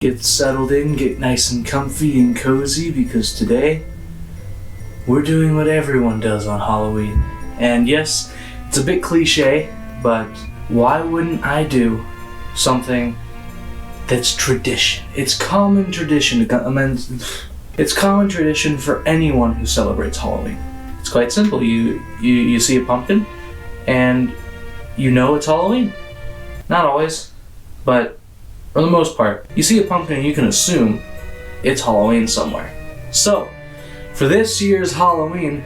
Get settled in, get nice and comfy and cozy, because today we're doing what everyone does on Halloween. And yes, it's a bit cliche, but why wouldn't I do something that's tradition? It's common tradition. It's common tradition for anyone who celebrates Halloween. It's quite simple. You see a pumpkin, and you know it's Halloween. Not always, but for the most part, you see a pumpkin and you can assume it's Halloween somewhere. So, for this year's Halloween,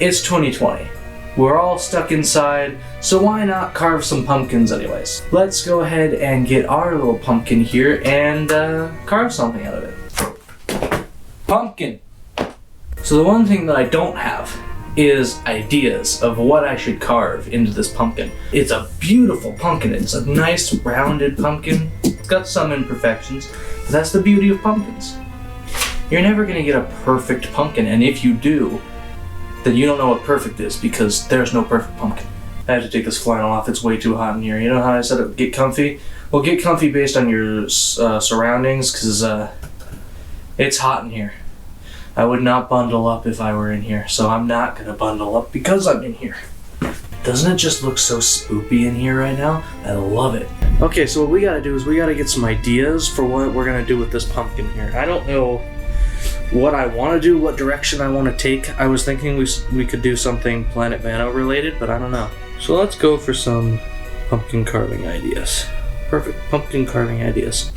it's 2020. We're all stuck inside, so why not carve some pumpkins anyways? Let's go ahead and get our little pumpkin here and carve something out of it. Pumpkin! So the one thing that I don't have is ideas of what I should carve into this pumpkin. It's a beautiful pumpkin. It's a nice rounded pumpkin. It's got some imperfections, but that's the beauty of pumpkins. You're never gonna get a perfect pumpkin, and if you do, then you don't know what perfect is, because there's no perfect pumpkin. I have to take this flannel off. It's way too hot in here. You know how I said get comfy? Well, get comfy based on your surroundings, because it's hot in here. I would not bundle up if I were in here, so I'm not gonna bundle up because I'm in here. Doesn't it just look so spoopy in here right now? I love it. Okay, so what we gotta do is we gotta get some ideas for what we're gonna do with this pumpkin here. I don't know what I want to do, what direction I want to take. I was thinking we could do something Planet Vano related, but I don't know. So let's go for some pumpkin carving ideas. Perfect pumpkin carving ideas.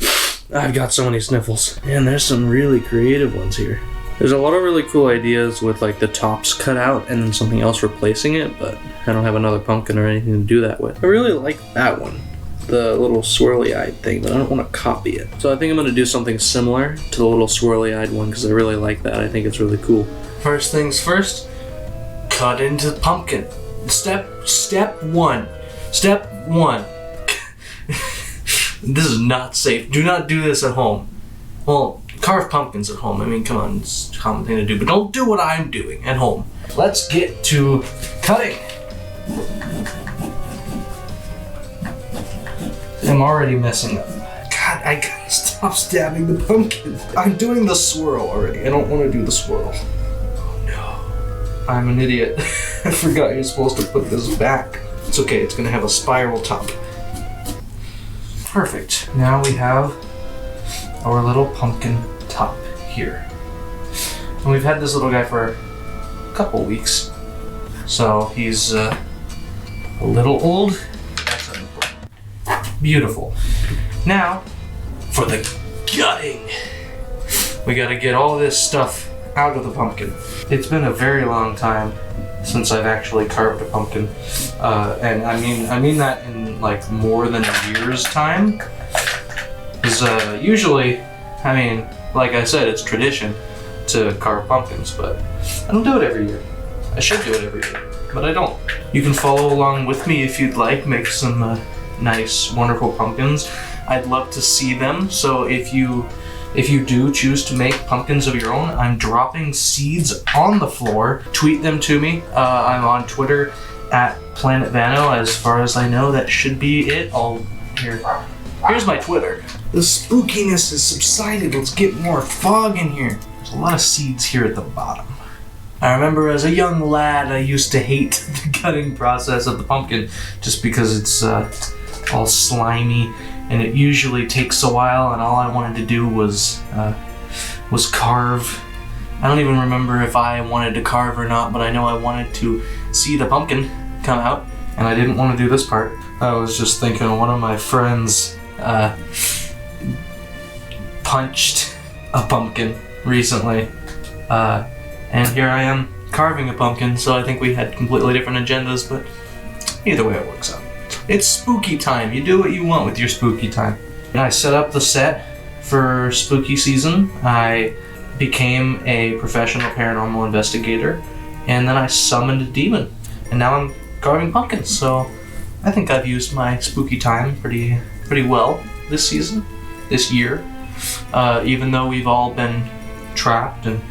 I've got so many sniffles. And there's some really creative ones here. There's a lot of really cool ideas with like the tops cut out and then something else replacing it, but I don't have another pumpkin or anything to do that with. I really like that one, the little swirly-eyed thing, but I don't want to copy it. So I think I'm going to do something similar to the little swirly-eyed one because I really like that. I think it's really cool. First things first, cut into the pumpkin. Step one. This is not safe. Do not do this at home. Well, carve pumpkins at home. I mean, come on, it's a common thing to do, but don't do what I'm doing at home. Let's get to cutting. I'm already messing up. God, I gotta stop stabbing the pumpkin. I'm doing the swirl already. I don't want to do the swirl. Oh no. I'm an idiot. I forgot you're supposed to put this back. It's okay, it's gonna have a spiral top. Perfect. Now we have our little pumpkin top here. And we've had this little guy for a couple weeks. So he's a little old. That's important. Beautiful. Now, for the gutting. We gotta get all this stuff out of the pumpkin. It's been a very long time since I've actually carved a pumpkin. And I mean that in like more than a year's time. Because usually, I mean, like I said, it's tradition to carve pumpkins, but I don't do it every year. I should do it every year, but I don't. You can follow along with me if you'd like, make some nice, wonderful pumpkins. I'd love to see them, so if you do choose to make pumpkins of your own, I'm dropping seeds on the floor. Tweet them to me. I'm on Twitter at Planet Vano. As far as I know, that should be it. Here's my Twitter. The spookiness has subsided. Let's get more fog in here. There's a lot of seeds here at the bottom. I remember as a young lad, I used to hate the cutting process of the pumpkin just because it's all slimy and it usually takes a while, and all I wanted to do was carve. I don't even remember if I wanted to carve or not, but I know I wanted to see the pumpkin come out, and I didn't want to do this part. I was just thinking one of my friends punched a pumpkin recently, and here I am carving a pumpkin, so I think we had completely different agendas, but either way it works out. It's spooky time. You do what you want with your spooky time. And I set up the set for spooky season. I became a professional paranormal investigator, and then I summoned a demon, and now I'm carving pumpkins, so I think I've used my spooky time pretty well this year. Even though we've all been trapped and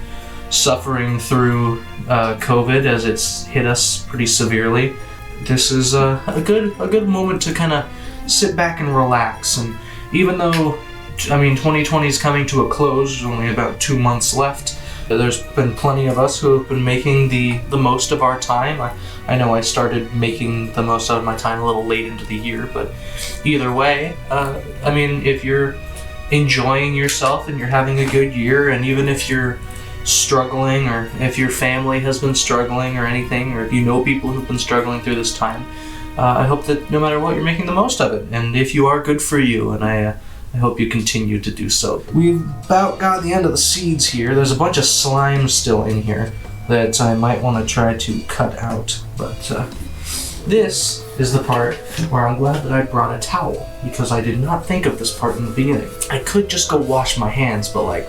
suffering through COVID as it's hit us pretty severely, this is a good moment to kind of sit back and relax. And even though 2020 is coming to a close. There's only about 2 months left. There's been plenty of us who have been making the most of our time. I know I started making the most out of my time a little late into the year, but either way, if you're enjoying yourself and you're having a good year, and even if you're struggling, or if your family has been struggling or anything, or if you know people who've been struggling through this time, I hope that no matter what, you're making the most of it. And if you are, good for you, and I hope you continue to do so. We've about got the end of the seeds here. There's a bunch of slime still in here that I might want to try to cut out, but this is the part where I'm glad that I brought a towel, because I did not think of this part in the beginning. I could just go wash my hands, but like...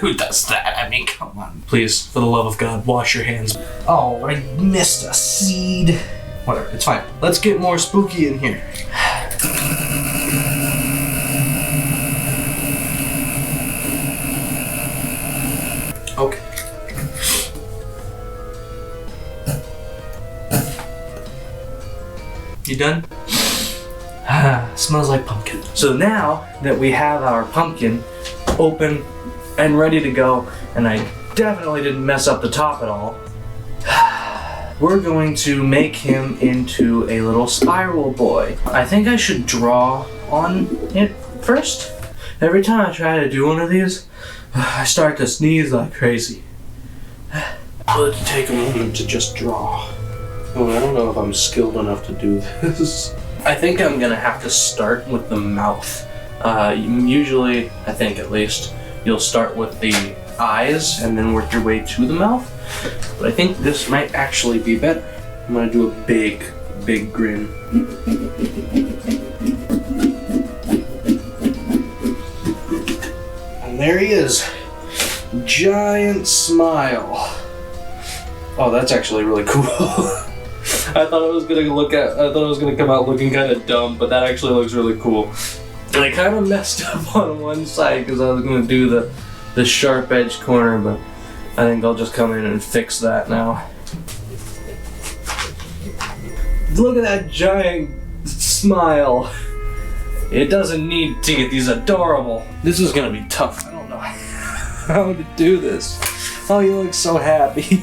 Who does that? I mean, come on. Please, for the love of God, wash your hands. Oh, I missed a seed. Whatever, it's fine. Let's get more spooky in here. Okay. You done? Smells like pumpkin. So now that we have our pumpkin open and ready to go, and I definitely didn't mess up the top at all, we're going to make him into a little spiral boy. I think I should draw on it first. Every time I try to do one of these, I start to sneeze like crazy. Let's take a moment to just draw. Oh, I don't know if I'm skilled enough to do this. I think I'm gonna have to start with the mouth. Usually, I think at least, you'll start with the eyes and then work your way to the mouth. But I think this might actually be better. I'm gonna do a big, big grin. And there he is. Giant smile. Oh, that's actually really cool. I thought it was gonna come out looking kind of dumb, but that actually looks really cool. And I kind of messed up on one side because I was gonna do the sharp edge corner, but I think I'll just come in and fix that now. Look at that giant smile. It doesn't need teeth. He's adorable. This is gonna be tough. I don't know how to do this. Oh, you look so happy.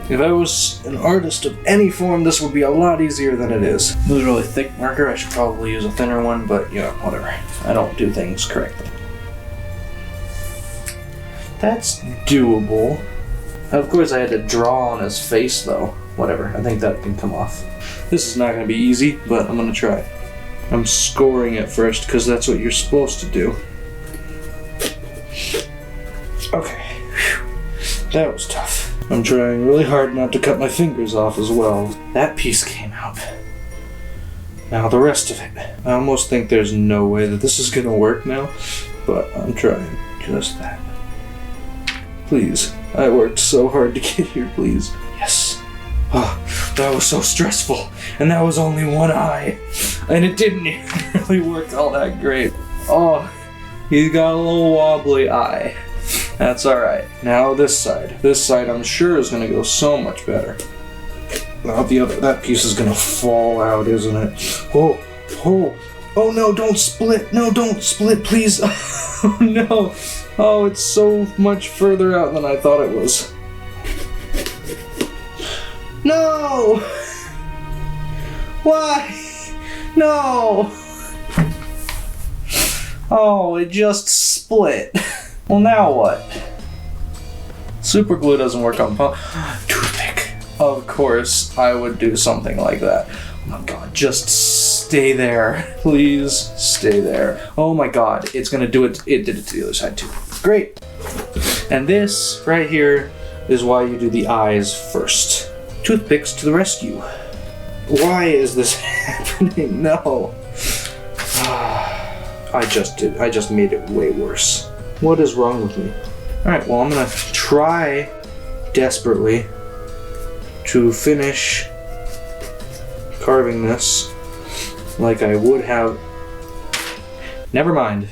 If I was an artist of any form, this would be a lot easier than it is. This is a really thick marker. I should probably use a thinner one, but you know, whatever. I don't do things correctly. That's doable. Of course, I had to draw on his face, though. Whatever, I think that can come off. This is not going to be easy, but I'm going to try. I'm scoring it first, because that's what you're supposed to do. Okay. Whew. That was tough. I'm trying really hard not to cut my fingers off as well. That piece came out. Now the rest of it. I almost think there's no way that this is going to work now, but I'm trying. Just that. Please. I worked so hard to get here, please. Yes. Oh, that was so stressful. And that was only one eye. And it didn't really work all that great. Oh, he's got a little wobbly eye. That's alright. Now this side. This side I'm sure is going to go so much better. Now that piece is going to fall out, isn't it? Oh, oh, oh no, don't split. No, don't split, please. Oh no. Oh, it's so much further out than I thought it was. No! Why? No! Oh, it just split. Well, now what? Super glue doesn't work on toothpick. Of course, I would do something like that. Oh my god, just stay there. Please stay there. Oh my god, it's gonna do it. It did it to the other side too. Great. And this right here is why you do the eyes first. Toothpicks to the rescue. Why is this happening? No. I just made it way worse. What is wrong with me? Alright, well, I'm gonna try desperately to finish carving this like I would have. Never mind.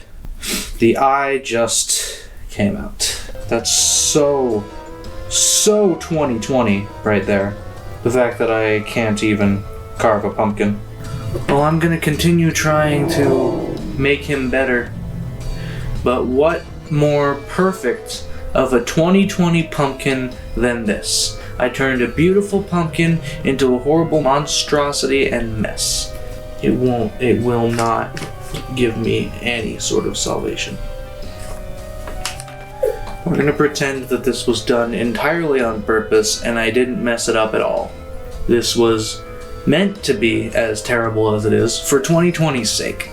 The eye just came out. That's so 2020 right there. The fact that I can't even carve a pumpkin. Well, I'm gonna continue trying to make him better. But what more perfect of a 2020 pumpkin than this? I turned a beautiful pumpkin into a horrible monstrosity and mess. It will not give me any sort of salvation. We're gonna pretend that this was done entirely on purpose and I didn't mess it up at all. This was meant to be as terrible as it is for 2020's sake.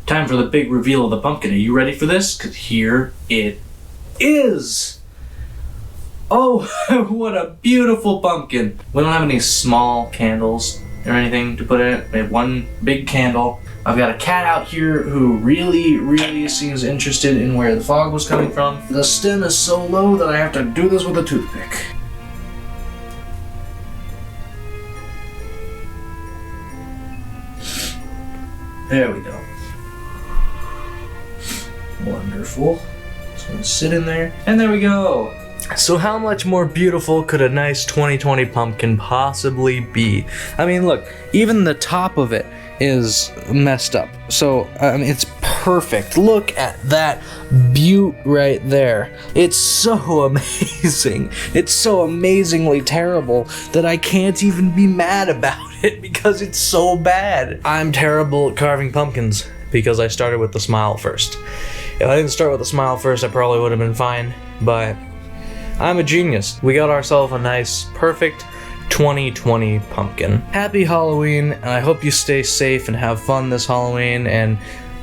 Time for the big reveal of the pumpkin. Are you ready for this? 'Cause here it is! Oh, what a beautiful pumpkin! We don't have any small candles or anything to put in it. We have one big candle. I've got a cat out here who really seems interested in where the fog was coming from. The stem is so low that I have to do this with a toothpick. There we go. Wonderful. Just gonna sit in there, and there we go. So how much more beautiful could a nice 2020 pumpkin possibly be? I mean, look, even the top of it is messed up. So, it's perfect. Look at that beaut right there. It's so amazing. It's so amazingly terrible that I can't even be mad about it because it's so bad. I'm terrible at carving pumpkins because I started with the smile first. If I didn't start with the smile first, I probably would have been fine, but I'm a genius. We got ourselves a nice, perfect 2020 pumpkin. Happy Halloween, and I hope you stay safe and have fun this Halloween, and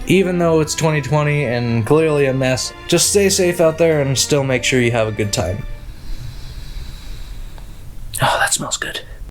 even though it's 2020 and clearly a mess, just stay safe out there and still make sure you have a good time. Oh, that smells good.